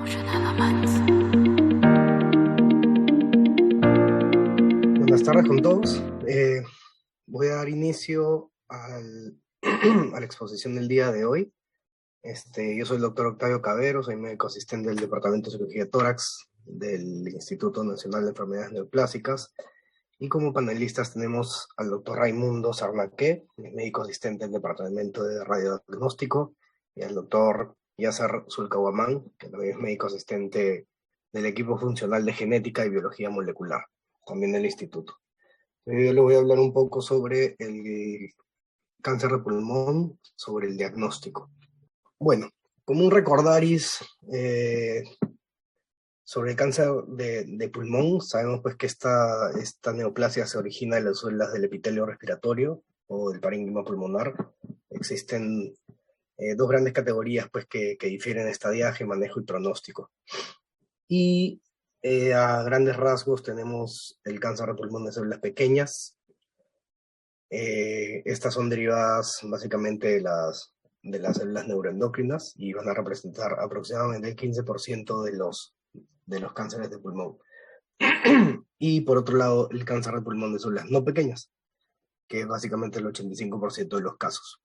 Buenas tardes con todos. Voy a dar inicio a la exposición del día de hoy. Yo soy el doctor Octavio Cavero, soy médico asistente del Departamento de Cirugía de Tórax del Instituto Nacional de Enfermedades Neoplásicas. Y como panelistas tenemos al doctor Raimundo Sarnaque, médico asistente del Departamento de Radiodiagnóstico, y al doctor Yasser Zulcahuamán, que también es médico asistente del equipo funcional de genética y biología molecular, también del instituto. Yo les voy a hablar un poco sobre el cáncer de pulmón, sobre el diagnóstico. Bueno, como un recordaris sobre el cáncer de pulmón, sabemos pues que esta neoplasia se origina de las células del epitelio respiratorio o del parénquima pulmonar. Existen dos grandes categorías pues que difieren estadiaje, manejo y pronóstico. Y a grandes rasgos tenemos el cáncer de pulmón de células pequeñas. Estas son derivadas básicamente de las células neuroendocrinas y van a representar aproximadamente el 15% de los cánceres de pulmón. Y por otro lado, el cáncer de pulmón de células no pequeñas, que es básicamente el 85% de los casos.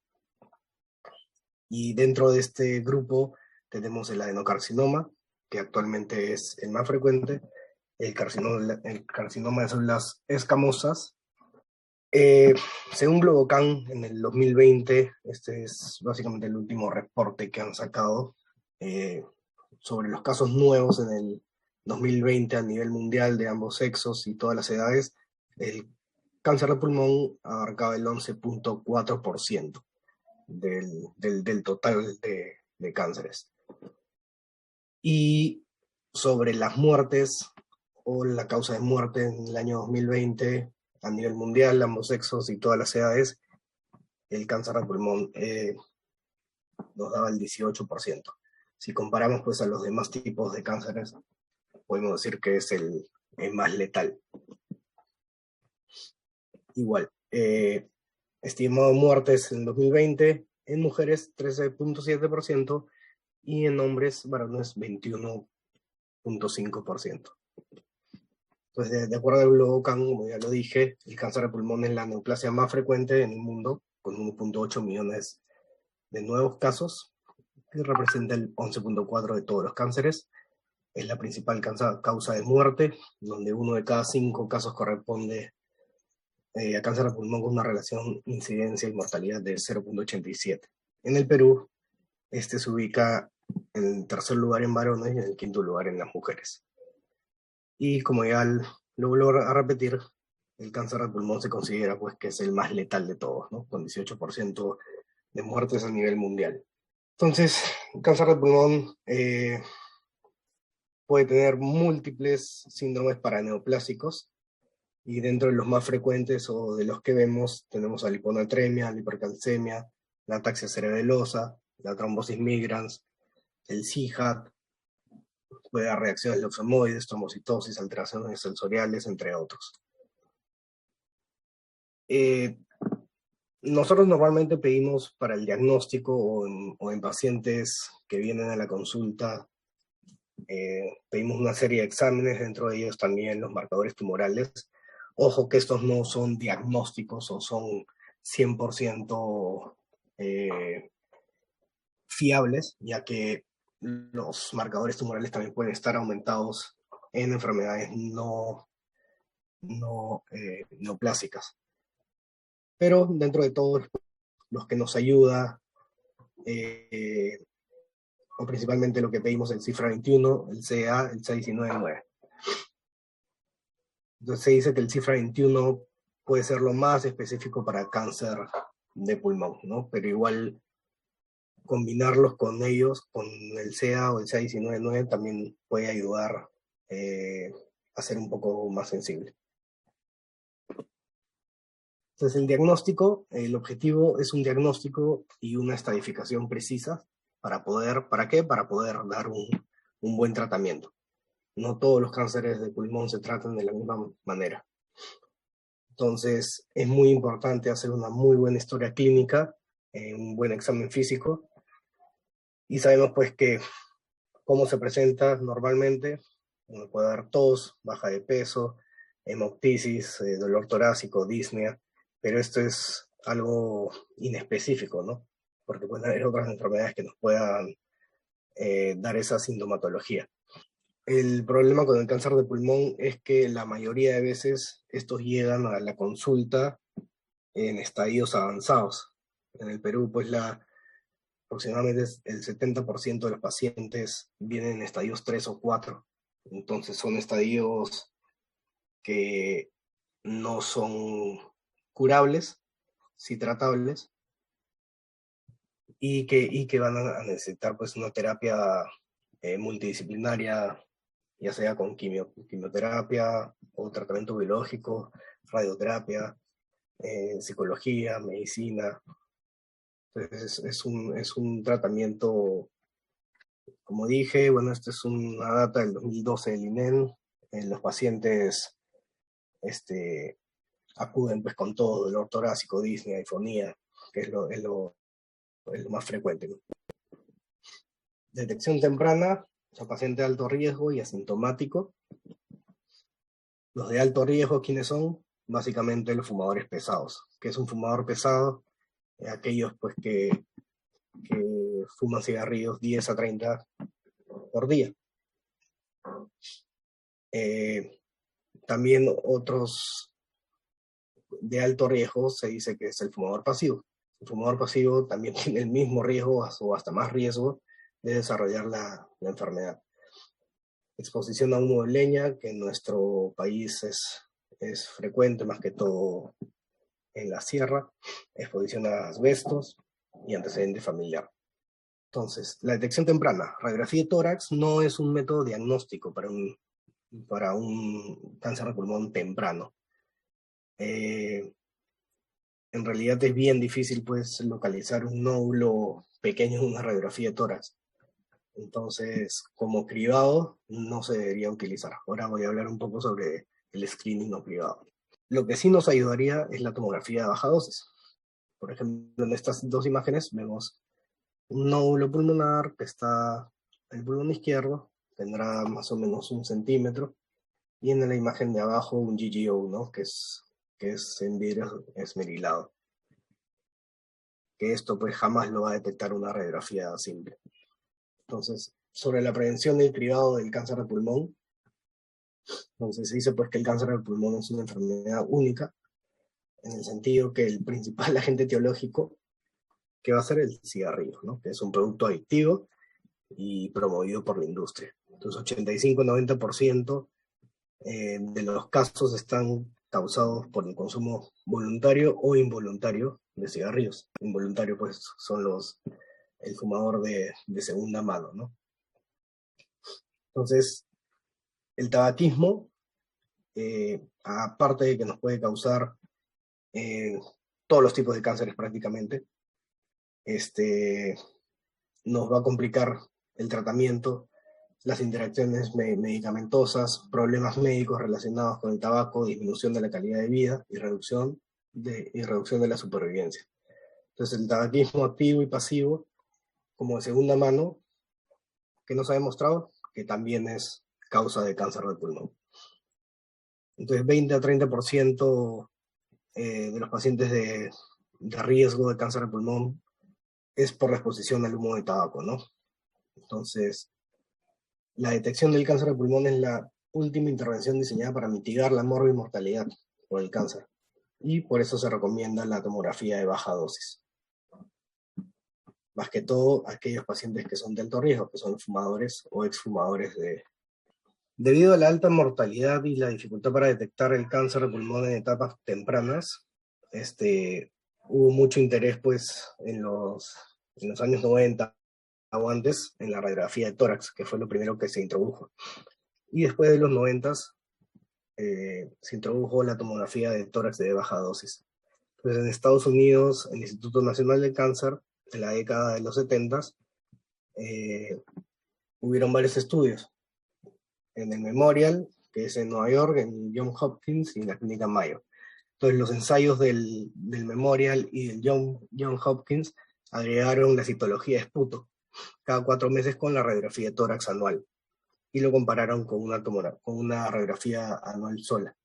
Y dentro de este grupo tenemos el adenocarcinoma, que actualmente es el más frecuente, el carcinoma de células escamosas. Según Globocan, en el 2020, este es básicamente el último reporte que han sacado sobre los casos nuevos en el 2020 a nivel mundial de ambos sexos y todas las edades. El cáncer de pulmón abarcaba el 11.4% del total de cánceres. Y sobre las muertes o la causa de muerte en el año 2020 a nivel mundial, ambos sexos y todas las edades, el cáncer de pulmón nos daba el 18%. Si comparamos pues a los demás tipos de cánceres, podemos decir que es el más letal. Igual, estimado muertes en 2020, en mujeres 13.7% y en hombres varones 21.5%. Entonces, de acuerdo al Globocan, como ya lo dije, el cáncer de pulmón es la neoplasia más frecuente en el mundo, con 1.8 millones de nuevos casos, que representa el 11.4% de todos los cánceres. Es la principal causa de muerte, donde 1 de cada 5 casos corresponde a cáncer de pulmón con una relación incidencia y mortalidad de 0.87. En el Perú, se ubica en el tercer lugar en varones y en el quinto lugar en las mujeres. Y como ya lo vuelvo a repetir, el cáncer de pulmón se considera pues que es el más letal de todos, ¿no? Con 18% de muertes a nivel mundial. Entonces, el cáncer de pulmón puede tener múltiples síndromes paraneoplásicos, y dentro de los más frecuentes o de los que vemos tenemos la hiponatremia, la hipercalcemia, la ataxia cerebelosa, la trombosis migrans, el CIJAT, puede dar reacciones linfomoides, trombocitosis, alteraciones sensoriales, entre otros. Nosotros normalmente pedimos para el diagnóstico o en pacientes que vienen a la consulta, pedimos una serie de exámenes, dentro de ellos también los marcadores tumorales. Ojo que estos no son diagnósticos o son 100% fiables, ya que los marcadores tumorales también pueden estar aumentados en enfermedades neoplásicas. Pero dentro de todos los que nos ayuda, o principalmente lo que pedimos, el cifra 21, el CA, el 699. Entonces se dice que el cifra 21 puede ser lo más específico para cáncer de pulmón, ¿no? Pero igual combinarlos con ellos, con el CA o el CA199, también puede ayudar a ser un poco más sensible. Entonces el diagnóstico, el objetivo es un diagnóstico y una estadificación precisa ¿para qué? Para poder dar un buen tratamiento. No todos los cánceres de pulmón se tratan de la misma manera. Entonces es muy importante hacer una muy buena historia clínica, un buen examen físico, y sabemos pues que ¿Cómo se presenta normalmente? Uno puede dar tos, baja de peso, hemoptisis, dolor torácico, disnea, pero esto es algo inespecífico, ¿no? Porque pueden haber otras enfermedades que nos puedan dar esa sintomatología. El problema con el cáncer de pulmón es que la mayoría de veces estos llegan a la consulta en estadios avanzados. En el Perú, pues aproximadamente el 70% de los pacientes vienen en estadios 3 o 4. Entonces son estadios que no son curables, sí tratables, y que van a necesitar pues una terapia multidisciplinaria, ya sea con quimioterapia o tratamiento biológico, radioterapia, psicología, medicina. Entonces es un tratamiento, como dije, bueno, esta es una data del 2012 del INEN. Los pacientes acuden pues con todo, dolor torácico, disnea, disfonía, que es lo más frecuente, ¿no? Detección temprana, son pacientes de alto riesgo y asintomático. Los de alto riesgo, ¿quiénes son? Básicamente los fumadores pesados. ¿Qué es un fumador pesado? Aquellos pues que fuman cigarrillos 10 a 30 por día. También otros de alto riesgo se dice que es el fumador pasivo. El fumador pasivo también tiene el mismo riesgo o hasta más riesgo de desarrollar la enfermedad. Exposición a humo de leña, que en nuestro país es frecuente, más que todo en la sierra, exposición a asbestos y antecedente familiar. Entonces, la detección temprana, radiografía de tórax no es un método diagnóstico para un cáncer de pulmón temprano. En realidad es bien difícil pues localizar un nódulo pequeño en una radiografía de tórax. Entonces, como cribado, no se debería utilizar. Ahora voy a hablar un poco sobre el screening no cribado. Lo que sí nos ayudaría es la tomografía de baja dosis. Por ejemplo, en estas dos imágenes vemos un nódulo pulmonar que está en el pulmón izquierdo, tendrá más o menos 1 centímetro, y en la imagen de abajo un GGO, ¿no? que es en vidrio esmerilado. Que esto pues jamás lo va a detectar una radiografía simple. Entonces, sobre la prevención del cribado del cáncer de pulmón, entonces se dice pues que el cáncer de pulmón es una enfermedad única, en el sentido que el principal agente etiológico que va a ser el cigarrillo, ¿no? Que es un producto adictivo y promovido por la industria. Entonces 85-90% de los casos están causados por el consumo voluntario o involuntario de cigarrillos. Involuntario pues son el fumador de segunda mano, ¿no? Entonces, el tabaquismo, aparte de que nos puede causar todos los tipos de cánceres prácticamente, nos va a complicar el tratamiento, las interacciones medicamentosas, problemas médicos relacionados con el tabaco, disminución de la calidad de vida y reducción de la supervivencia. Entonces, el tabaquismo activo y pasivo, como de segunda mano, que nos ha demostrado que también es causa de cáncer de pulmón. Entonces, 20-30% de los pacientes de riesgo de cáncer de pulmón es por la exposición al humo de tabaco, ¿no? Entonces, la detección del cáncer de pulmón es la última intervención diseñada para mitigar la mortalidad por el cáncer. Y por eso se recomienda la tomografía de baja dosis. Más que todo aquellos pacientes que son de alto riesgo, que son fumadores o exfumadores de... Debido a la alta mortalidad y la dificultad para detectar el cáncer de pulmón en etapas tempranas, hubo mucho interés pues en los años 90 o antes en la radiografía de tórax, que fue lo primero que se introdujo. Y después de los 90 se introdujo la tomografía de tórax de baja dosis. Entonces, en Estados Unidos, el Instituto Nacional del Cáncer, en la década de los 70, hubieron varios estudios. En el Memorial, que es en Nueva York, en Johns Hopkins y en la Clínica Mayo. Entonces, los ensayos del Memorial y del Johns Hopkins agregaron la citología de esputo, cada 4 meses con la radiografía de tórax anual, y lo compararon con una radiografía anual sola.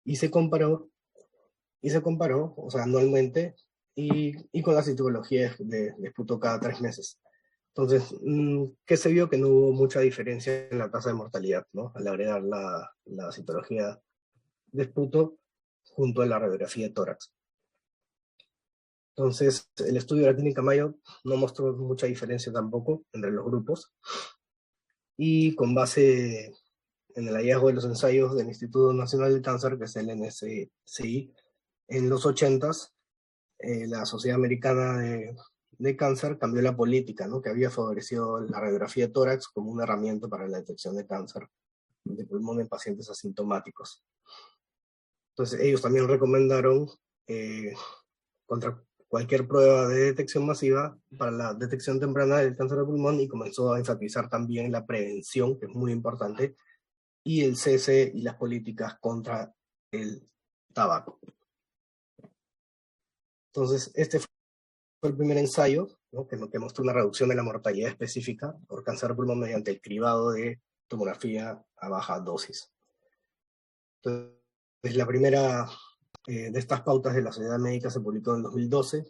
Y se comparó, o sea, anualmente, y con la citología de esputo cada 3 meses. Entonces, ¿qué se vio? Que no hubo mucha diferencia en la tasa de mortalidad, ¿no? Al agregar la citología de esputo junto a la radiografía de tórax. Entonces, el estudio de la clínica Mayo no mostró mucha diferencia tampoco entre los grupos, y con base en el hallazgo de los ensayos del Instituto Nacional del Cáncer, que es el NSCI, en los 80s, la Sociedad Americana de Cáncer cambió la política, ¿no? Que había favorecido la radiografía de tórax como una herramienta para la detección de cáncer de pulmón en pacientes asintomáticos. Entonces, ellos también recomendaron contra cualquier prueba de detección masiva para la detección temprana del cáncer de pulmón, y comenzó a enfatizar también la prevención, que es muy importante, y el cese y las políticas contra el tabaco. Entonces, este fue el primer ensayo, ¿no? que mostró una reducción de la mortalidad específica por cáncer de pulmón mediante el cribado de tomografía a baja dosis. Entonces, la primera de estas pautas de la Sociedad Médica se publicó en 2012,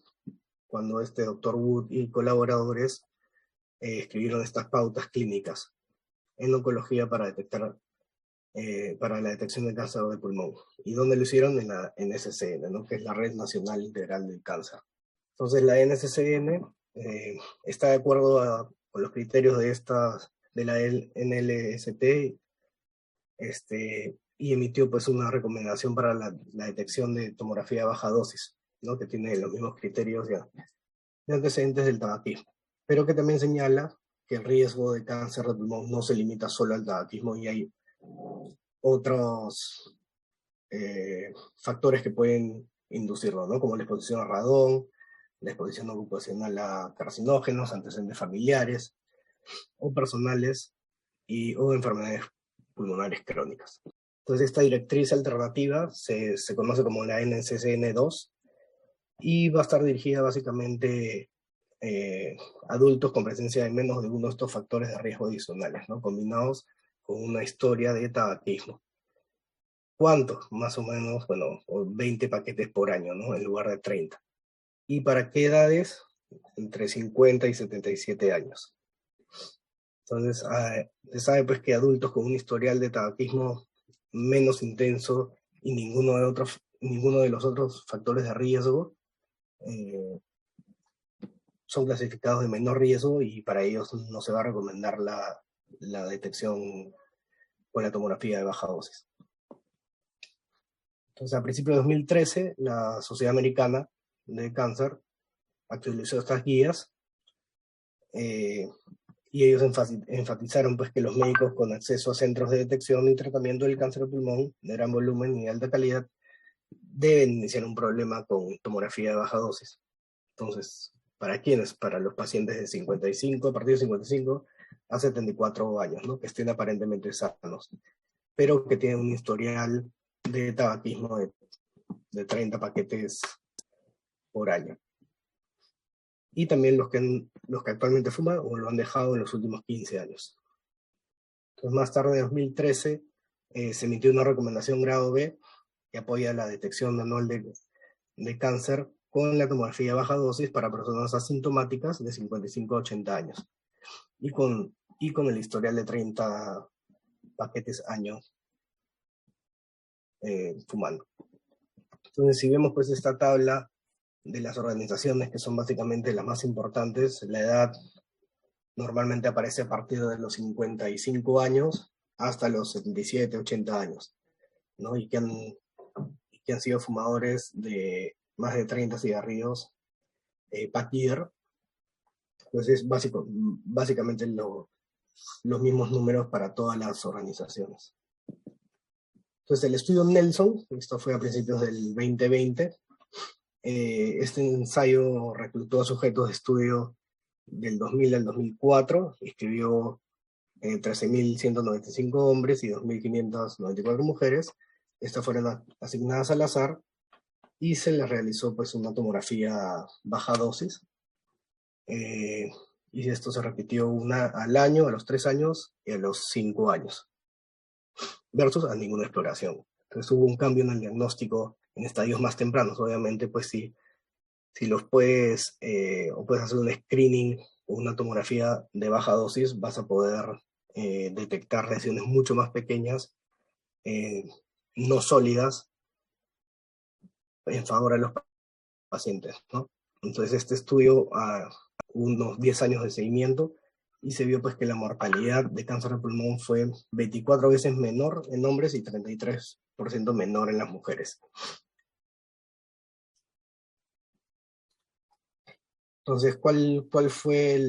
cuando Dr. Wood y colaboradores escribieron estas pautas clínicas en oncología para la detección de cáncer de pulmón. ¿Y dónde lo hicieron? En la NSCN, ¿no? Que es la Red Nacional Integral del Cáncer. Entonces, la NSCN está de acuerdo con los criterios de la NLST, y emitió pues una recomendación para la detección de tomografía a baja dosis, ¿no? Que tiene los mismos criterios de antecedentes del tabaquismo, pero que también señala que el riesgo de cáncer de pulmón no se limita solo al tabaquismo, y hay otros factores que pueden inducirlo, ¿no? Como la exposición a radón, la exposición ocupacional a carcinógenos, antecedentes familiares o personales, o enfermedades pulmonares crónicas. Entonces, esta directriz alternativa se conoce como la NCCN2, y va a estar dirigida básicamente a adultos con presencia de menos de uno de estos factores de riesgo adicionales, ¿no? Combinados con una historia de tabaquismo. ¿Cuántos? Más o menos, bueno, 20 paquetes por año, ¿no? En lugar de 30. ¿Y para qué edades? Entre 50 y 77 años. Entonces, se sabe pues que adultos con un historial de tabaquismo menos intenso y ninguno de los otros factores de riesgo son clasificados de menor riesgo, y para ellos no se va a recomendar la detección con la tomografía de baja dosis. Entonces, a principios de 2013, la Sociedad Americana de Cáncer actualizó estas guías, y ellos enfatizaron pues, que los médicos con acceso a centros de detección y tratamiento del cáncer de pulmón de gran volumen y alta calidad deben iniciar un problema con tomografía de baja dosis. Entonces, ¿para quiénes? Para los pacientes de 55, a partir de 55 a 74 años, ¿no? Que estén aparentemente sanos, pero que tienen un historial de tabaquismo de 30 paquetes por año. Y también los que actualmente fuman o lo han dejado en los últimos 15 años. Entonces, más tarde, en 2013, se emitió una recomendación grado B que apoya la detección anual de cáncer con la tomografía a baja dosis para personas asintomáticas de 55 a 80 años, y con el historial de 30 paquetes años fumando. Entonces, si vemos pues esta tabla de las organizaciones que son básicamente las más importantes, la edad normalmente aparece a partir de los 55 años hasta los 77, 80 años, ¿no? Y que han sido fumadores de más de 30 cigarrillos per year. Entonces, básicamente los mismos números para todas las organizaciones. Entonces, el estudio Nelson, esto fue a principios del 2020, este ensayo reclutó a sujetos de estudio del 2000 al 2004, escribió 13.195 hombres y 2.594 mujeres. Estas fueron asignadas al azar, y se les realizó pues una tomografía baja dosis, y esto se repitió una al año, a los 3 años y a los 5 años, versus a ninguna exploración. Entonces hubo un cambio en el diagnóstico en estadios más tempranos. Obviamente, pues si los puedes, o puedes hacer un screening o una tomografía de baja dosis, vas a poder detectar lesiones mucho más pequeñas, eh, no sólidas, en favor a los pacientes, ¿no? Entonces este estudio a unos 10 años de seguimiento y se vio pues que la mortalidad de cáncer de pulmón fue 24 veces menor en hombres y 33% menor en las mujeres. Entonces, ¿cuál fue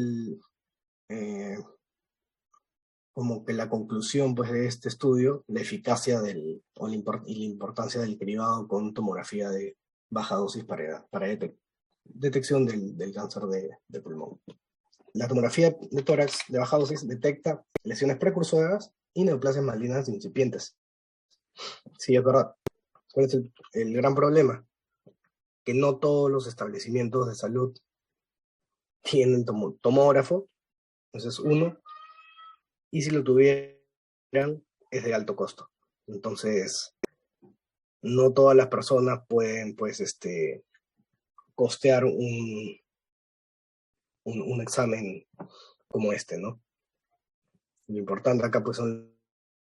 como que la conclusión pues, de este estudio? La eficacia y la importancia del cribado con tomografía de baja dosis para detección del cáncer de pulmón. La tomografía de tórax de baja dosis detecta lesiones precursoras y neoplasias malignas incipientes. Sí, es verdad. ¿Cuál es el gran problema? Que no todos los establecimientos de salud tienen tomógrafo, entonces uno, y si lo tuvieran es de alto costo. Entonces, no todas las personas pueden, pues, costear un examen como este, ¿no? Lo importante acá, pues, son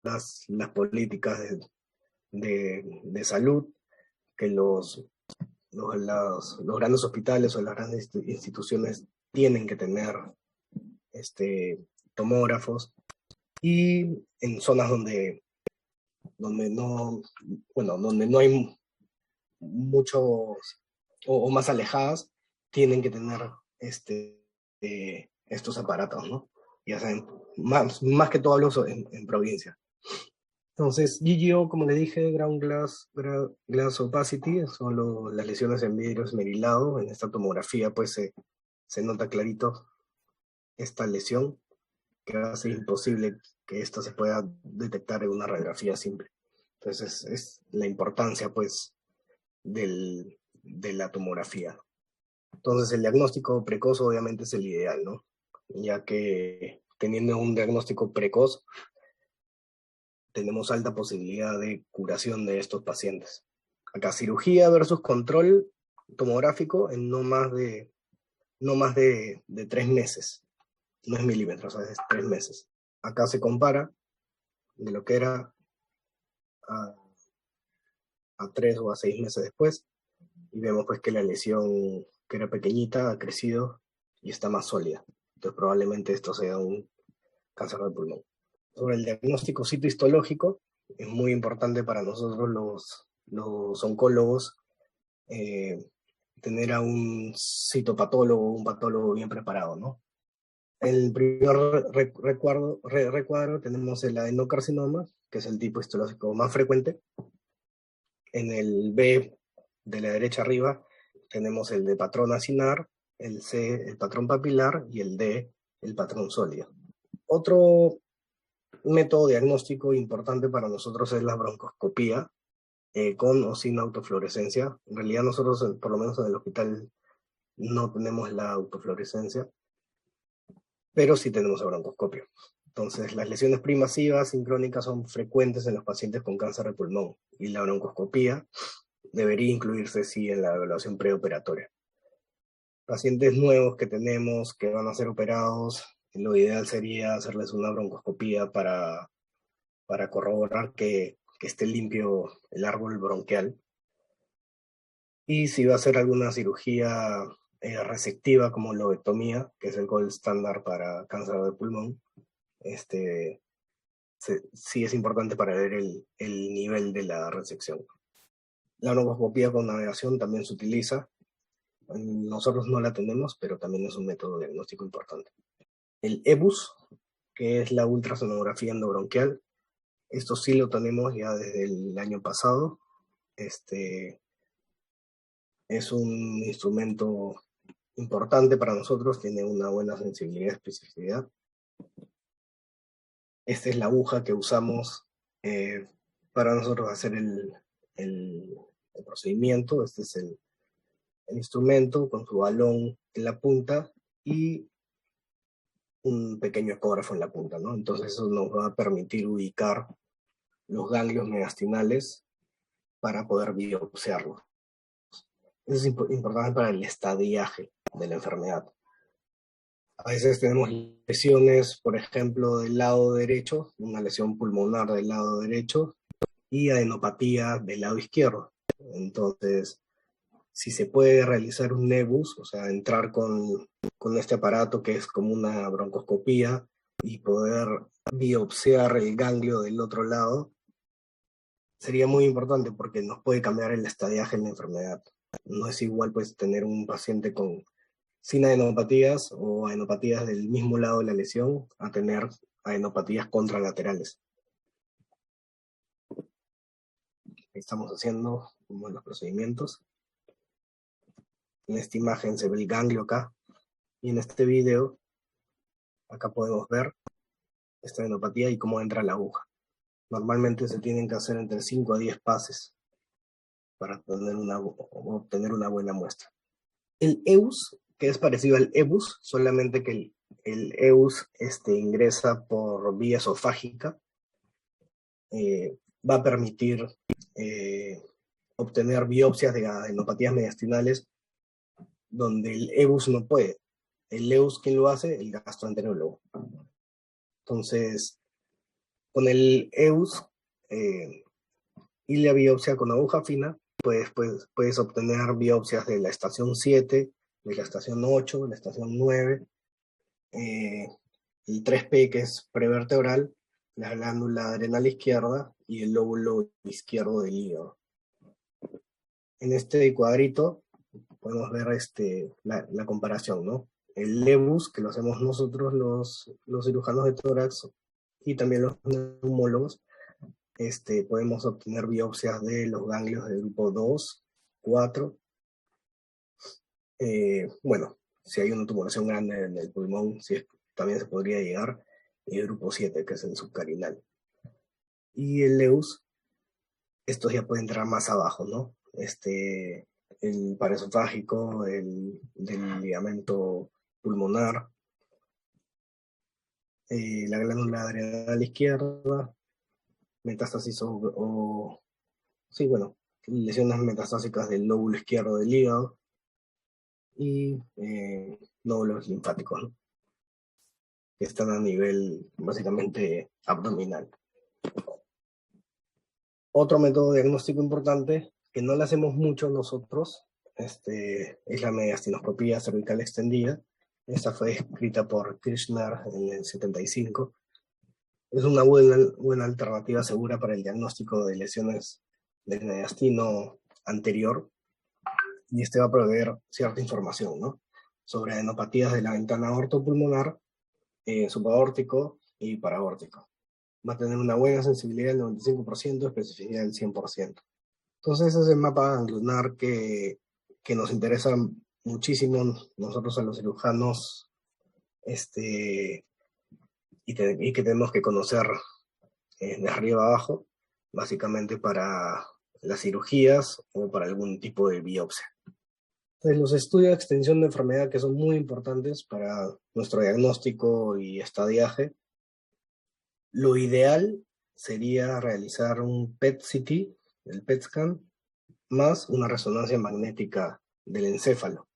las políticas de salud, que los grandes hospitales o las grandes instituciones tienen que tener tomógrafos, y en zonas donde no, bueno, donde no hay muchos o más alejadas, tienen que tener estos aparatos, ¿no? Ya saben, más que todo hablo en provincia. Entonces, GGO, como le dije, glass opacity, son las lesiones en vidrio esmerilado. En esta tomografía, pues, se nota clarito esta lesión, que hace imposible que esto se pueda detectar en una radiografía simple. Entonces, es la importancia, pues, de la tomografía. Entonces, el diagnóstico precoz obviamente es el ideal, ¿no? Ya que teniendo un diagnóstico precoz, tenemos alta posibilidad de curación de estos pacientes. Acá, cirugía versus control tomográfico en no más de 3 meses. No es milímetros, es 3 meses. Acá se compara de lo que era a 3 o a 6 meses después, y vemos pues que la lesión, que era pequeñita, ha crecido y está más sólida. Entonces probablemente esto sea un cáncer de pulmón. Sobre el diagnóstico citohistológico, es muy importante para nosotros los oncólogos tener a un citopatólogo, un patólogo bien preparado, ¿no? En el primer recuadro tenemos el adenocarcinoma, que es el tipo histológico más frecuente. En el B de la derecha arriba tenemos el de patrón acinar, el C, el patrón papilar, y el D, el patrón sólido. Otro método diagnóstico importante para nosotros es la broncoscopía, con o sin autofluorescencia. En realidad nosotros, por lo menos en el hospital, no tenemos la autofluorescencia, pero sí tenemos la broncoscopia. Entonces, las lesiones primasivas sincrónicas son frecuentes en los pacientes con cáncer de pulmón, y la broncoscopía debería incluirse, sí, en la evaluación preoperatoria. Pacientes nuevos que tenemos, que van a ser operados, lo ideal sería hacerles una broncoscopía para corroborar que esté limpio el árbol bronquial. Y si va a hacer alguna cirugía resectiva como lobectomía, que es el gold standard para cáncer de pulmón, sí es importante para ver el nivel de la resección. La broncoscopía con navegación también se utiliza. Nosotros no la tenemos, pero también es un método diagnóstico importante. El EBUS, que es la ultrasonografía endobronquial, esto sí lo tenemos ya desde el año pasado. Es un instrumento importante para nosotros, tiene una buena sensibilidad y especificidad. Esta es la aguja que usamos para nosotros hacer el procedimiento. Este es el instrumento con su balón en la punta, y un pequeño ecógrafo en la punta, ¿no? Entonces eso nos va a permitir ubicar los ganglios mediastinales para poder biopsiarlos. Eso es importante para el estadiaje de la enfermedad. A veces tenemos lesiones, por ejemplo, del lado derecho, una lesión pulmonar del lado derecho y adenopatía del lado izquierdo. Entonces, si se puede realizar un nebus, o sea, entrar con este aparato que es como una broncoscopía y poder biopsiar el ganglio del otro lado, sería muy importante porque nos puede cambiar el estadiaje en la enfermedad. No es igual pues tener un paciente sin adenopatías o adenopatías del mismo lado de la lesión a tener adenopatías contralaterales. Estamos haciendo los procedimientos. En esta imagen se ve el ganglio acá, y en este video acá podemos ver esta adenopatía y cómo entra la aguja. Normalmente se tienen que hacer entre 5 a 10 pases para obtener una buena muestra. El EUS, que es parecido al EBUS, solamente que el EUS ingresa por vía esofágica, va a permitir obtener biopsias de adenopatías mediastinales donde el EBUS no puede. El EUS, ¿quién lo hace? El gastroenterólogo. Entonces, con el EUS y la biopsia con aguja fina, puedes obtener biopsias de la estación 7, de la estación 8, de la estación 9, el 3P, que es prevertebral, la glándula adrenal izquierda y el lóbulo izquierdo del hígado. En este cuadrito podemos ver la comparación, ¿no? El EBUS, que lo hacemos nosotros los cirujanos de tórax y también los neumólogos, podemos obtener biopsias de los ganglios de grupo 2, 4. Bueno, si hay una tumoración grande en el pulmón, también se podría llegar. Y el grupo 7, que es el subcarinal. Y el EUS, estos ya pueden entrar más abajo, ¿no? El paraesofágico, del ligamento pulmonar, la glándula adrenal izquierda, metástasis sí, bueno, lesiones metastásicas del lóbulo izquierdo del hígado y nódulos linfáticos, ¿no? Que están a nivel básicamente abdominal. Otro método diagnóstico importante, que no le hacemos mucho nosotros, es la mediastinoscopía cervical extendida. Esta fue escrita por Kirchner en el 75. Es una buena alternativa segura para el diagnóstico de lesiones del mediastino anterior, y va a proveer cierta información, ¿no? Sobre adenopatías de la ventana aortopulmonar, subaórtico y paraórtico. Va a tener una buena sensibilidad del 95%, especificidad del 100%. Entonces ese es el mapa ganglionar que nos interesa muchísimo nosotros a los cirujanos, y que tenemos que conocer de arriba a abajo, básicamente para las cirugías o para algún tipo de biopsia. Entonces, los estudios de extensión de enfermedad, que son muy importantes para nuestro diagnóstico y estadiaje, lo ideal sería realizar un PET-CT, el PET scan, más una resonancia magnética del encéfalo.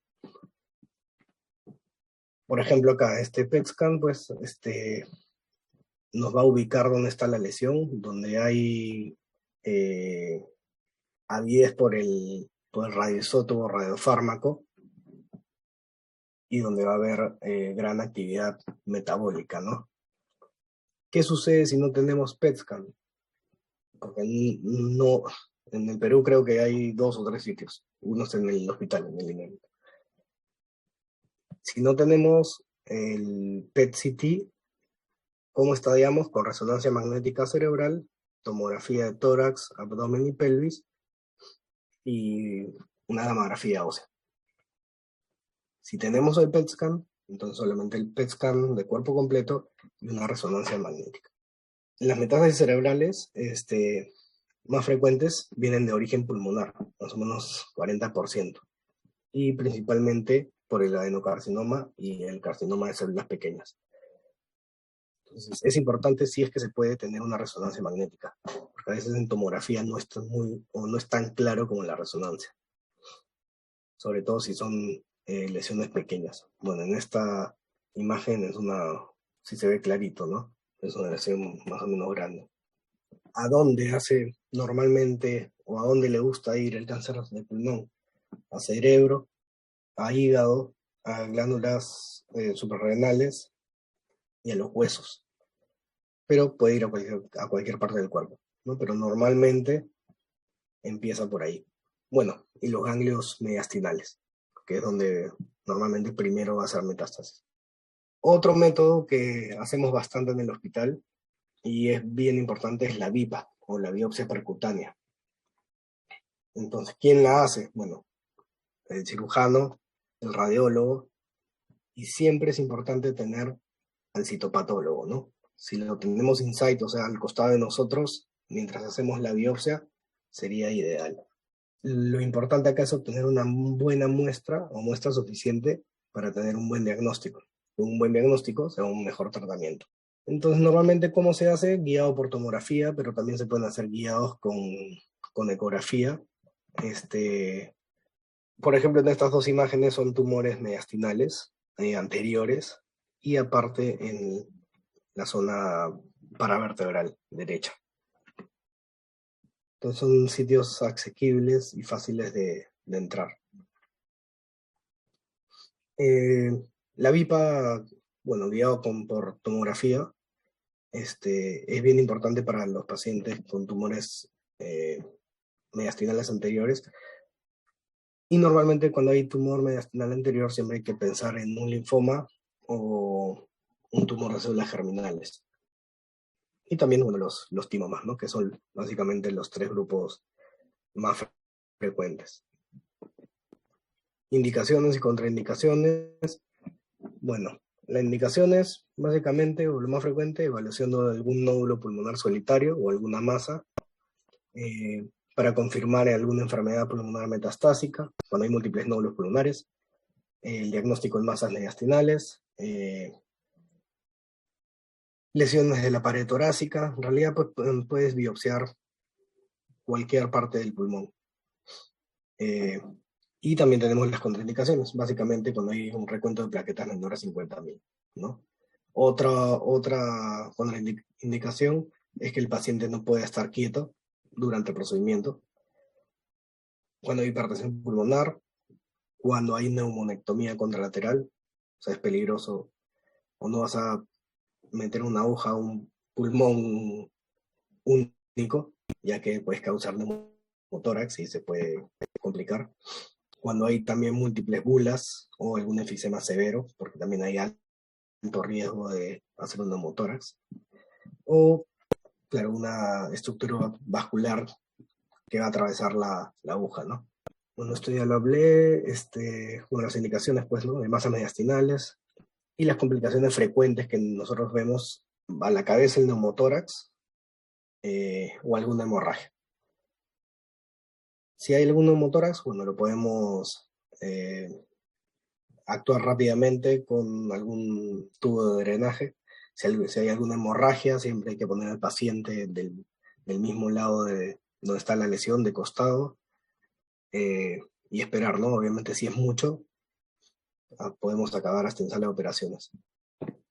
Por ejemplo, acá, este PET scan, pues, nos va a ubicar dónde está la lesión, donde hay avidez por el radioisótopo o radiofármaco, y donde va a haber gran actividad metabólica, ¿no? ¿Qué sucede si no tenemos PET scan? Porque no, en el Perú creo que hay 2 o 3 sitios. Uno es en el hospital, en el INEM. Si no tenemos el PET-CT, ¿cómo estadiamos? Con resonancia magnética cerebral, tomografía de tórax, abdomen y pelvis, y una gamografía ósea. Si tenemos el PET scan, entonces solamente el PET scan de cuerpo completo y una resonancia magnética. Las metástasis cerebrales más frecuentes vienen de origen pulmonar, más o menos 40%, y principalmente por el adenocarcinoma y el carcinoma de células pequeñas. Entonces, es importante si es que se puede tener una resonancia magnética, porque a veces en tomografía no es no es tan claro como en la resonancia, sobre todo si son lesiones pequeñas. Bueno, en esta imagen sí se ve clarito, ¿no? Es una lesión más o menos grande. ¿A dónde hace normalmente o a dónde le gusta ir el cáncer de pulmón? A cerebro, a hígado, a glándulas suprarrenales y a los huesos. Pero puede ir a cualquier parte del cuerpo, ¿no? Pero normalmente empieza por ahí. Bueno, y los ganglios mediastinales, que es donde normalmente primero va a ser metástasis. Otro método que hacemos bastante en el hospital y es bien importante es la BIPA o la biopsia percutánea. Entonces, ¿quién la hace? Bueno, el cirujano, el radiólogo, y siempre es importante tener al citopatólogo, ¿no? Si lo tenemos in situ, o sea, al costado de nosotros, mientras hacemos la biopsia, sería ideal. Lo importante acá es obtener una buena muestra o muestra suficiente para tener un buen diagnóstico. Un buen diagnóstico sea un mejor tratamiento. Entonces, normalmente, ¿cómo se hace? Guiado por tomografía, pero también se pueden hacer guiados con ecografía. Por ejemplo, en estas dos imágenes son tumores mediastinales anteriores y aparte en la zona paravertebral derecha. Entonces son sitios asequibles y fáciles de entrar. La BIPA, bueno, guiado por tomografía, es bien importante para los pacientes con tumores mediastinales anteriores. Y normalmente cuando hay tumor mediastinal anterior siempre hay que pensar en un linfoma o un tumor de células germinales. Y también los timomas, ¿no? Que son básicamente los tres grupos más frecuentes. Indicaciones y contraindicaciones. Bueno, la indicación es básicamente, o lo más frecuente, evaluación de algún nódulo pulmonar solitario o alguna masa para confirmar alguna enfermedad pulmonar metastásica, cuando hay múltiples nódulos pulmonares, el diagnóstico en masas mediastinales, lesiones de la pared torácica. En realidad pues, puedes biopsiar cualquier parte del pulmón. Y también tenemos las contraindicaciones, básicamente cuando hay un recuento de plaquetas menor a 50.000, ¿no? Otra contraindicación es que el paciente no puede estar quieto durante el procedimiento. Cuando hay hipertensión pulmonar, cuando hay neumonectomía contralateral, o sea, es peligroso, o no vas a meter una aguja a un pulmón único, ya que puedes causar neumotórax y se puede complicar. Cuando hay también múltiples bulas o algún enfisema severo, porque también hay alto riesgo de hacer un neumotórax. O, claro, una estructura vascular que va a atravesar la aguja, ¿no? Bueno, esto ya lo hablé, bueno, las indicaciones, pues, ¿no? De masas mediastinales y las complicaciones frecuentes que nosotros vemos a la cabeza, el neumotórax o alguna hemorragia. Si hay algún neumotórax, bueno, lo podemos actuar rápidamente con algún tubo de drenaje. Si hay alguna hemorragia, siempre hay que poner al paciente del mismo lado de donde está la lesión, de costado, y esperar, ¿no? Obviamente, si es mucho, podemos acabar hasta en sala de operaciones.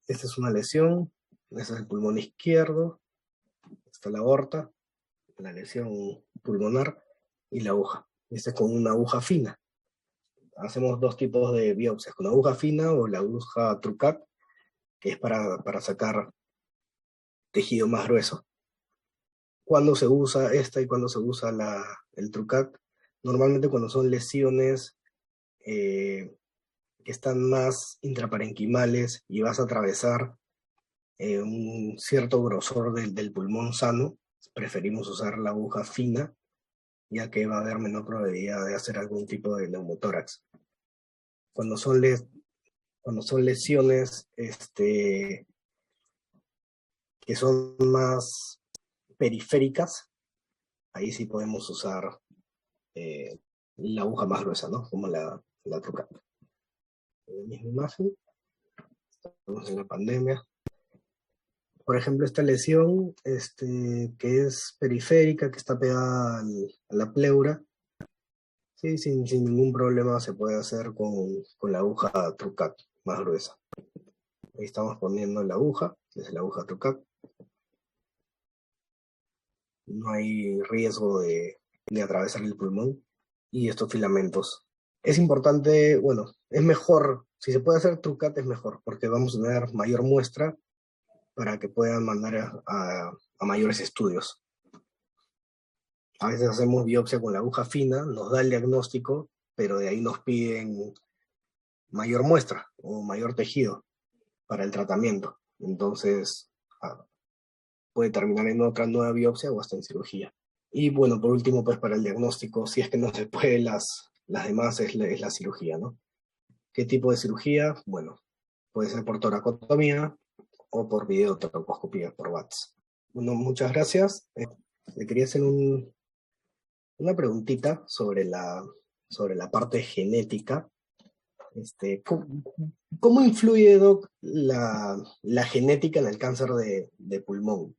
Esta es una lesión, ese es el pulmón izquierdo, está la aorta, la lesión pulmonar y la aguja. Esta es con una aguja fina. Hacemos dos tipos de biopsias, con aguja fina o la aguja Trucat, que es para sacar tejido más grueso. ¿Cuándo se usa esta y cuándo se usa el Trucat? Normalmente cuando son lesiones que están más intraparenquimales y vas a atravesar un cierto grosor del pulmón sano, preferimos usar la aguja fina, ya que va a haber menor probabilidad de hacer algún tipo de neumotórax. Cuando son lesiones que son más periféricas, ahí sí podemos usar la aguja más gruesa, ¿no? Como la Trucat. La misma imagen, estamos en la pandemia. Por ejemplo, esta lesión que es periférica, que está pegada a la pleura, sí, sin ningún problema se puede hacer con la aguja Trucat más gruesa. Ahí estamos poniendo la aguja, que es la aguja Trucat. No hay riesgo de atravesar el pulmón y estos filamentos. Es importante, bueno, es mejor, si se puede hacer Trucat es mejor, porque vamos a tener mayor muestra para que puedan mandar a mayores estudios. A veces hacemos biopsia con la aguja fina, nos da el diagnóstico, pero de ahí nos piden mayor muestra o mayor tejido para el tratamiento. Entonces, puede terminar en otra nueva biopsia o hasta en cirugía. Y bueno, por último, pues para el diagnóstico, si es que no se puede, las demás es la cirugía, ¿no? ¿Qué tipo de cirugía? Bueno, puede ser por toracotomía o por videotoracoscopía, por VATS. Bueno, muchas gracias. Le quería hacer una preguntita sobre la parte genética. ¿Cómo influye, Doc, la genética en el cáncer de pulmón?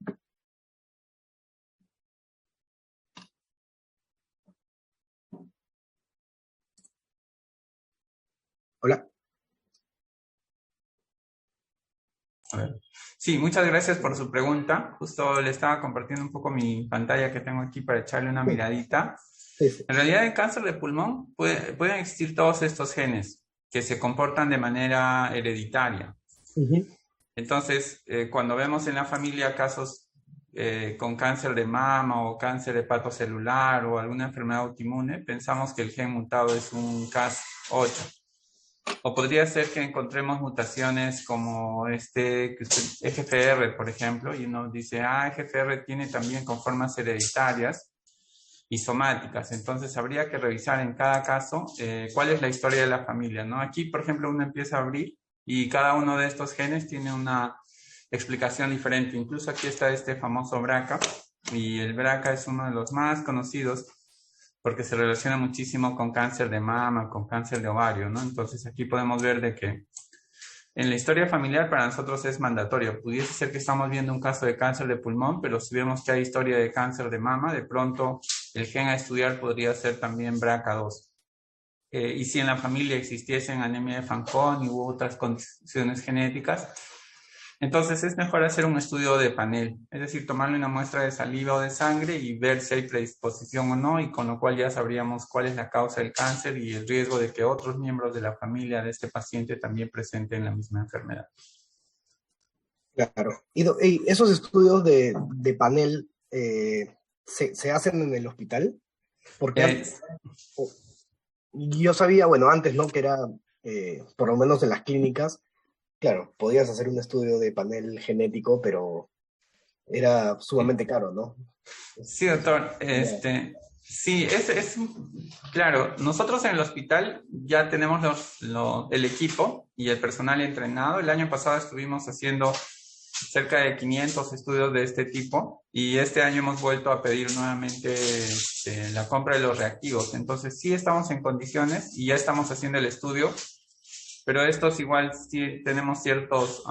Hola. A ver. Sí, muchas gracias por su pregunta. Justo le estaba compartiendo un poco mi pantalla que tengo aquí para echarle una miradita. Sí, sí. En realidad, en cáncer de pulmón pueden existir todos estos genes que se comportan de manera hereditaria. Ujú. Entonces, cuando vemos en la familia casos con cáncer de mama o cáncer hepatocelular o alguna enfermedad autoinmune, pensamos que el gen mutado es un Cas8. O podría ser que encontremos mutaciones como EGFR, por ejemplo, y uno dice, EGFR tiene también con formas hereditarias y somáticas. Entonces habría que revisar en cada caso cuál es la historia de la familia, ¿no? Aquí, por ejemplo, uno empieza a abrir y cada uno de estos genes tiene una explicación diferente. Incluso aquí está este famoso BRCA, y el BRCA es uno de los más conocidos porque se relaciona muchísimo con cáncer de mama, con cáncer de ovario, ¿no? Entonces aquí podemos ver de que en la historia familiar para nosotros es mandatorio. Pudiese ser que estamos viendo un caso de cáncer de pulmón, pero si vemos que hay historia de cáncer de mama, de pronto el gen a estudiar podría ser también BRCA2. Y si en la familia existiesen anemia de Fanconi u otras condiciones genéticas, entonces es mejor hacer un estudio de panel, es decir, tomarle una muestra de saliva o de sangre y ver si hay predisposición o no, y con lo cual ya sabríamos cuál es la causa del cáncer y el riesgo de que otros miembros de la familia de este paciente también presenten la misma enfermedad. Claro. Y esos estudios de panel se hacen en el hospital, porque Eh, yo sabía, bueno, antes, ¿no? Que era, por lo menos en las clínicas, claro, podías hacer un estudio de panel genético, pero era sumamente caro, ¿no? sí, doctor. Sí, claro, nosotros en el hospital ya tenemos el equipo y el personal entrenado. El año pasado estuvimos haciendo cerca de 500 estudios de este tipo y este año hemos vuelto a pedir nuevamente la compra de los reactivos. Entonces sí estamos en condiciones y ya estamos haciendo el estudio, pero estos igual sí tenemos ciertos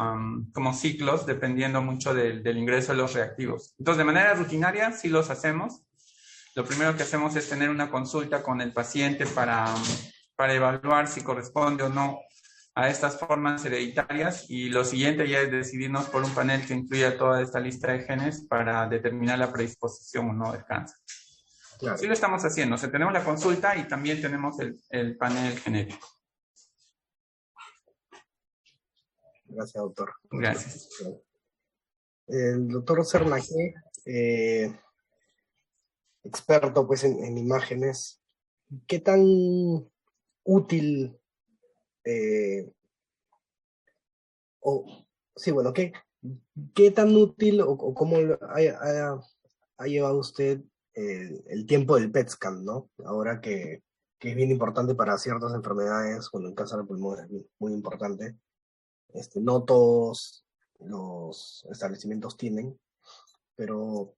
como ciclos dependiendo mucho del ingreso de los reactivos. Entonces de manera rutinaria sí los hacemos. Lo primero que hacemos es tener una consulta con el paciente para evaluar si corresponde o no a estas formas hereditarias, y lo siguiente ya es decidirnos por un panel que incluya toda esta lista de genes para determinar la predisposición o no del cáncer. Sí Claro. lo estamos haciendo, o sea, tenemos la consulta y también tenemos el panel genético. Gracias, doctor. Gracias. El doctor Cernaje, experto pues en imágenes, ¿qué tan útil o sí, bueno, qué tan útil o cómo ha llevado usted el tiempo del PET scan, ¿no? Ahora que es bien importante para ciertas enfermedades, cuando el cáncer de pulmón es muy importante. No todos los establecimientos tienen, pero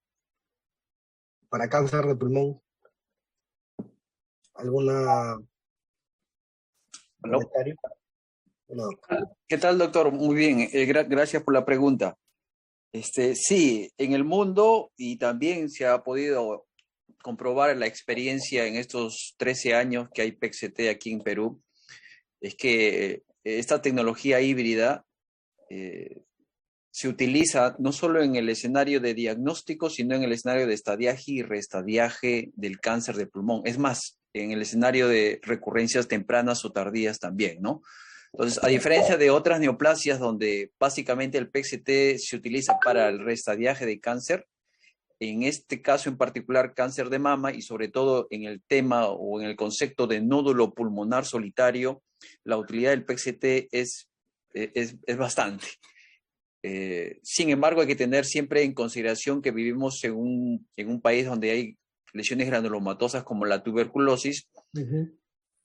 para cáncer de pulmón, ¿alguna ¿Aló? comentario? No. ¿Qué tal, doctor? Muy bien. Gracias por la pregunta. Sí, en el mundo, y también se ha podido comprobar la experiencia en estos 13 años que hay PET-CT aquí en Perú, es que esta tecnología híbrida eh, se utiliza no solo en el escenario de diagnóstico, sino en el escenario de estadiaje y reestadiaje del cáncer de pulmón. Es más, en el escenario de recurrencias tempranas o tardías también, ¿no? Entonces, a diferencia de otras neoplasias donde básicamente el PET-CT se utiliza para el reestadiaje de cáncer, en este caso en particular cáncer de mama y sobre todo en el tema o en el concepto de nódulo pulmonar solitario, la utilidad del PET-CT es bastante. Sin embargo, hay que tener siempre en consideración que vivimos en un país donde hay lesiones granulomatosas como la tuberculosis,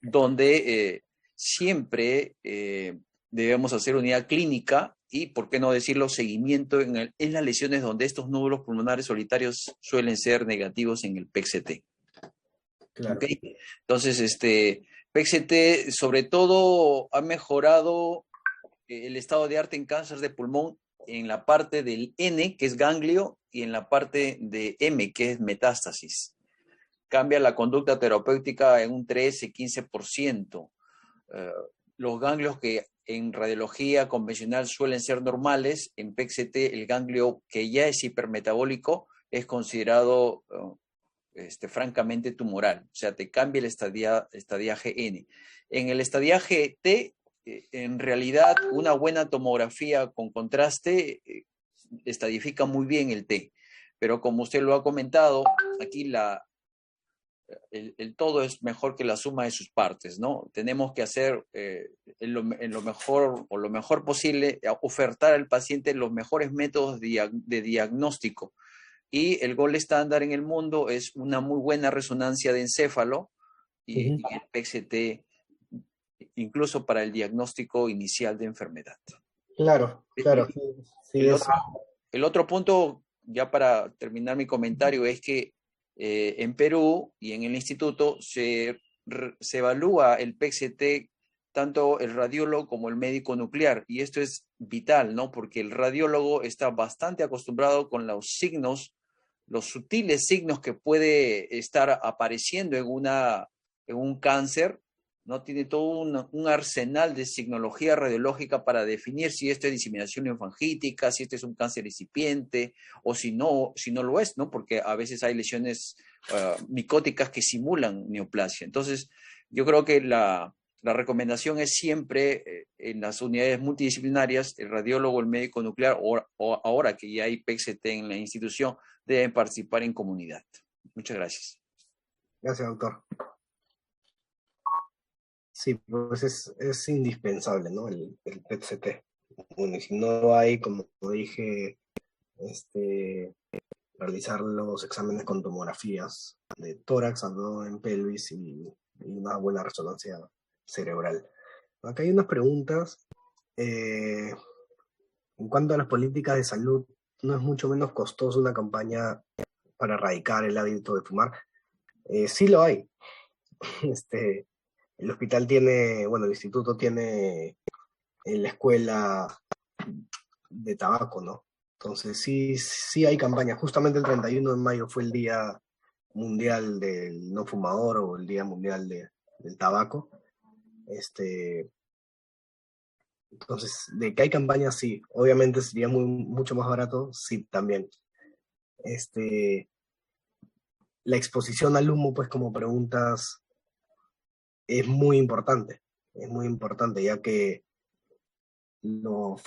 donde siempre debemos hacer unidad clínica y, por qué no decirlo, seguimiento en las lesiones donde estos nódulos pulmonares solitarios suelen ser negativos en el PET-CT. Claro. ¿Okay? Entonces, PET-CT sobre todo ha mejorado el estado de arte en cáncer de pulmón en la parte del N, que es ganglio, y en la parte de M, que es metástasis. Cambia la conducta terapéutica en un 13-15%. Los ganglios que en radiología convencional suelen ser normales, en PET-CT el ganglio que ya es hipermetabólico es considerado francamente tumoral, o sea, te cambia el estadiaje N. En el estadiaje T, en realidad, una buena tomografía con contraste estadifica muy bien el T, pero como usted lo ha comentado, aquí el todo es mejor que la suma de sus partes, ¿no? Tenemos que hacer en lo mejor o lo mejor posible, ofertar al paciente los mejores métodos de diagnóstico. Y el gold estándar en el mundo es una muy buena resonancia de encéfalo y el PET-CT, incluso para el diagnóstico inicial de enfermedad. Claro, claro. Sí, el otro punto, ya para terminar mi comentario, es que en Perú y en el instituto se evalúa el PET-CT tanto el radiólogo como el médico nuclear, y esto es vital, ¿no? Porque el radiólogo está bastante acostumbrado con los signos, los sutiles signos que puede estar apareciendo en un cáncer, ¿no? Tiene todo un arsenal de signología radiológica para definir si esto es diseminación linfangítica, si esto es un cáncer incipiente, o si no lo es, ¿no? Porque a veces hay lesiones micóticas que simulan neoplasia. Entonces, yo creo que la recomendación es siempre en las unidades multidisciplinarias, el radiólogo, el médico nuclear, o ahora que ya hay PET-CT en la institución, deben participar en comunidad. Muchas gracias. Gracias, doctor. Sí, pues es indispensable, ¿no? El PET-CT. Bueno, y si no hay, como dije, realizar los exámenes con tomografías de tórax, abdomen, pelvis y una buena resonancia cerebral. Acá hay unas preguntas. En cuanto a las políticas de salud, ¿no es mucho menos costoso una campaña para erradicar el hábito de fumar? Sí lo hay. El hospital tiene, bueno, el instituto tiene en la escuela de tabaco, ¿no? Entonces sí hay campañas. Justamente el 31 de mayo fue el Día Mundial del No Fumador o el Día Mundial del Tabaco. Entonces, de que hay campañas, sí. Obviamente sería mucho más barato, sí, también. La exposición al humo, pues como preguntas, es muy importante. Es muy importante, ya que los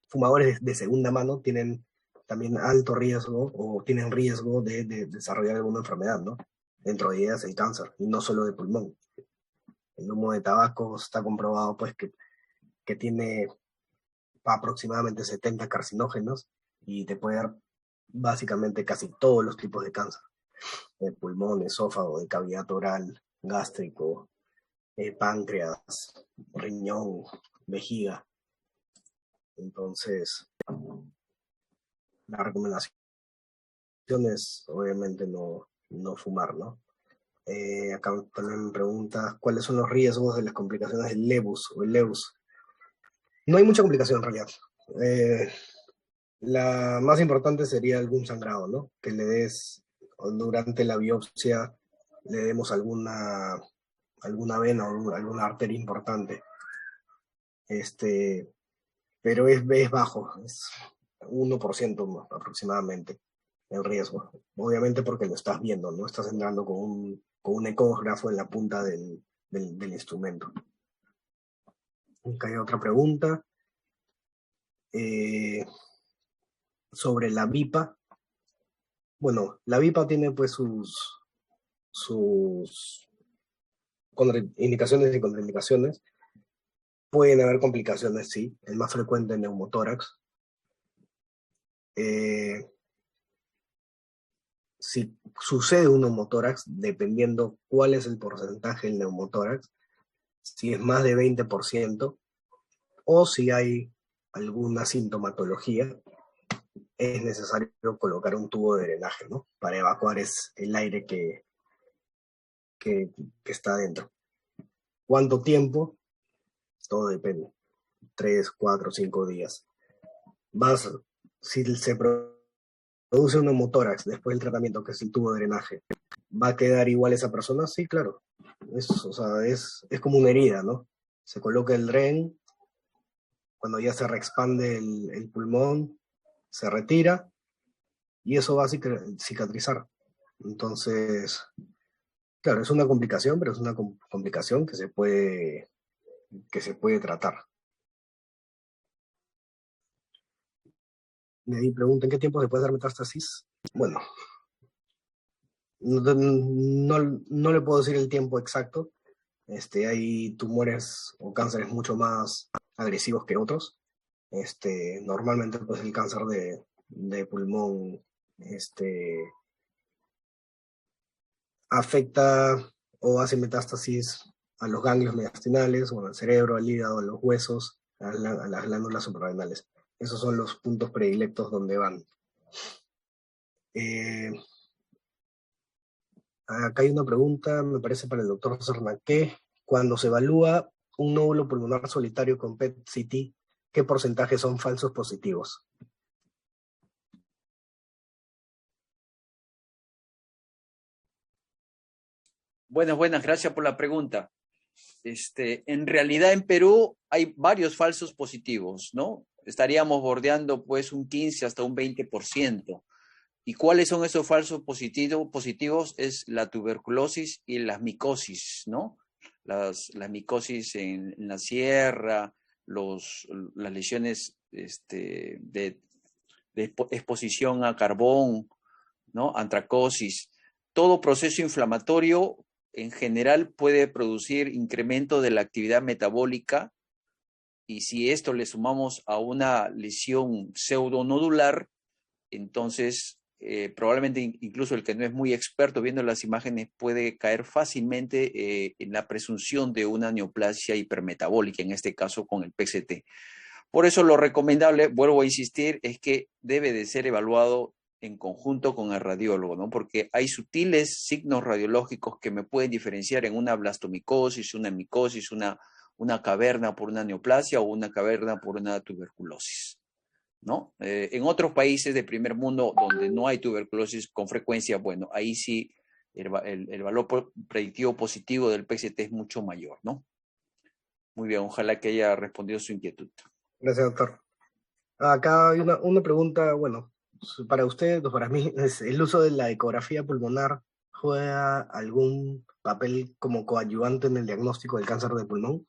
fumadores de segunda mano tienen también alto riesgo o tienen riesgo de desarrollar alguna enfermedad, ¿no? Dentro de ellas el cáncer, y no solo de pulmón. El humo de tabaco está comprobado pues que tiene aproximadamente 70 carcinógenos y te puede dar básicamente casi todos los tipos de cáncer. De pulmón, esófago, de cavidad oral, gástrico, páncreas, riñón, vejiga. Entonces, la recomendación es obviamente no fumar, ¿no? Acá también me pregunta cuáles son los riesgos de las complicaciones del LEBUS o el LEBUS. No hay mucha complicación en realidad. La más importante sería algún sangrado, ¿no? Que le des, o durante la biopsia, le demos alguna vena o alguna arteria importante. Pero es bajo, es 1% aproximadamente el riesgo. Obviamente porque lo estás viendo, no estás entrando con un ecógrafo en la punta del instrumento. Acá hay otra pregunta. Sobre la VIPA. Bueno, la VIPA tiene pues sus indicaciones y contraindicaciones. Pueden haber complicaciones, sí. El más frecuente, neumotórax. Si sucede un neumotórax, dependiendo cuál es el porcentaje del neumotórax, si es más de 20%, o si hay alguna sintomatología, es necesario colocar un tubo de drenaje, ¿no? Para evacuar el aire que está adentro. ¿Cuánto tiempo? Todo depende. 3, 4, 5 días. Si se produce un neumotórax después del tratamiento, que es el tubo de drenaje, ¿va a quedar igual esa persona? Sí, claro. Es como una herida, ¿no? Se coloca el dren, cuando ya se reexpande el pulmón, se retira, y eso va a cicatrizar. Entonces, claro, es una complicación, pero es una complicación que se puede tratar. De ahí preguntan, ¿qué tiempo se puede dar metástasis? Bueno, no le puedo decir el tiempo exacto. Hay tumores o cánceres mucho más agresivos que otros. Normalmente, pues, el cáncer de pulmón afecta o hace metástasis a los ganglios mediastinales, o al cerebro, al hígado, a los huesos, a las glándulas suprarrenales. Esos son los puntos predilectos donde van. Acá hay una pregunta, me parece para el doctor Cernaqué. Cuando se evalúa un nódulo pulmonar solitario con PET-CT, ¿qué porcentaje son falsos positivos? Buenas, gracias por la pregunta. En realidad en Perú hay varios falsos positivos, ¿no? Estaríamos bordeando pues un 15 hasta un 20%. ¿Y cuáles son esos falsos positivos? Es la tuberculosis y las micosis, ¿no? Las micosis en la sierra, las lesiones de exposición a carbón, ¿no? Antracosis. Todo proceso inflamatorio en general puede producir incremento de la actividad metabólica, y si esto le sumamos a una lesión pseudonodular, entonces probablemente incluso el que no es muy experto viendo las imágenes puede caer fácilmente en la presunción de una neoplasia hipermetabólica, en este caso con el PCT. Por eso lo recomendable, vuelvo a insistir, es que debe de ser evaluado en conjunto con el radiólogo, ¿no? Porque hay sutiles signos radiológicos que me pueden diferenciar en una blastomicosis, una micosis, una caverna por una neoplasia o una caverna por una tuberculosis, ¿no? En otros países de primer mundo donde no hay tuberculosis con frecuencia, bueno, ahí sí el valor predictivo positivo del PCT es mucho mayor, ¿no? Muy bien, ojalá que haya respondido su inquietud. Gracias, doctor. Acá hay una pregunta, bueno, para usted o para mí, es ¿el uso de la ecografía pulmonar juega algún papel como coadyuvante en el diagnóstico del cáncer de pulmón?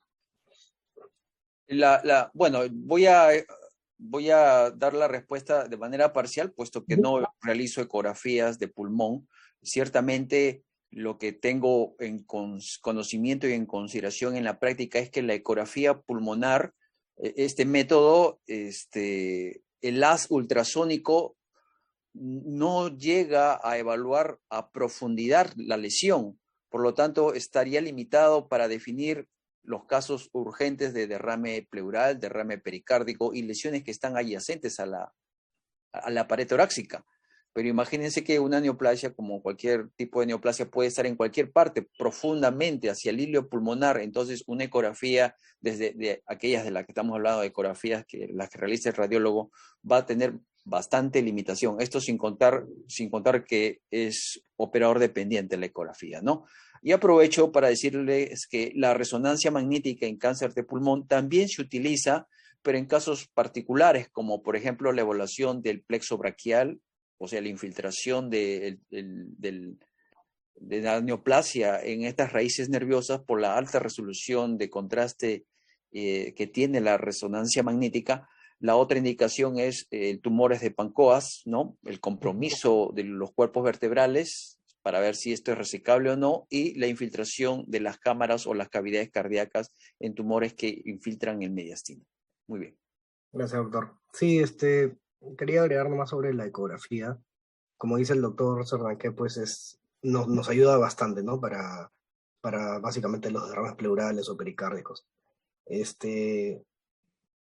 Bueno, voy a dar la respuesta de manera parcial, puesto que no realizo ecografías de pulmón. Ciertamente, lo que tengo en conocimiento y en consideración en la práctica es que la ecografía pulmonar, este método, el haz ultrasónico no llega a evaluar a profundidad la lesión. Por lo tanto, estaría limitado para definir los casos urgentes de derrame pleural, derrame pericárdico y lesiones que están adyacentes a la pared torácica. Pero imagínense que una neoplasia, como cualquier tipo de neoplasia, puede estar en cualquier parte, profundamente hacia el hilo pulmonar. Entonces, una ecografía, desde aquellas de las que estamos hablando, de ecografías, las que realiza el radiólogo, va a tener bastante limitación. Esto sin contar que es operador dependiente la ecografía, ¿no? Y aprovecho para decirles que la resonancia magnética en cáncer de pulmón también se utiliza, pero en casos particulares, como por ejemplo la evaluación del plexo braquial, o sea, la infiltración de la neoplasia en estas raíces nerviosas por la alta resolución de contraste que tiene la resonancia magnética. La otra indicación es tumores de Pancoas, ¿no? El compromiso de los cuerpos vertebrales para ver si esto es resecable o no, y la infiltración de las cámaras o las cavidades cardíacas en tumores que infiltran el mediastino. Muy bien. Gracias, doctor. Sí, quería agregar nomás sobre la ecografía. Como dice el doctor Cernaque, pues nos ayuda bastante, ¿no? Para básicamente los derrames pleurales o pericárdicos.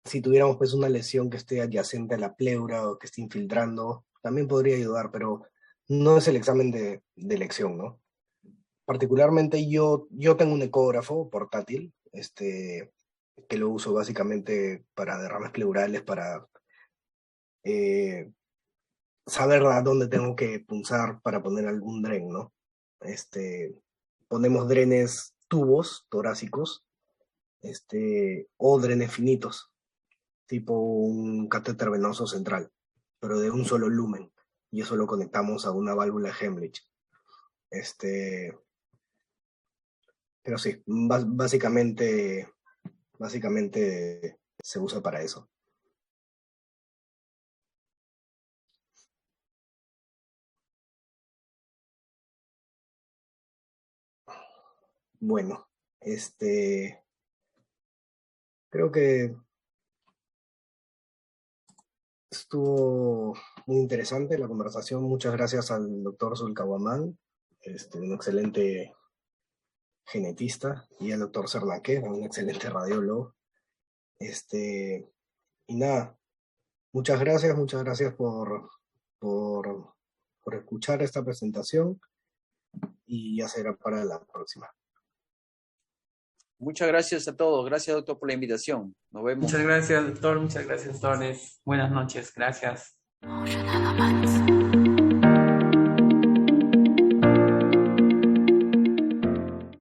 Si tuviéramos pues una lesión que esté adyacente a la pleura o que esté infiltrando, también podría ayudar, pero no es el examen de elección, ¿no? Particularmente yo tengo un ecógrafo portátil, que lo uso básicamente para derrames pleurales, para saber a dónde tengo que punzar para poner algún dren, ¿no? Ponemos drenes tubos torácicos, o drenes finitos, tipo un catéter venoso central, pero de un solo lumen, y eso lo conectamos a una válvula Hemlich. Pero sí, básicamente se usa para eso. Bueno, creo que estuvo muy interesante la conversación. Muchas gracias al doctor Zulcahuamán, un excelente genetista, y al doctor Cernaque, un excelente radiólogo. Y nada, muchas gracias por escuchar esta presentación, y ya será para la próxima. Muchas gracias a todos. Gracias, doctor, por la invitación. Nos vemos. Muchas gracias, doctor. Muchas gracias, doctores. Buenas noches. Gracias.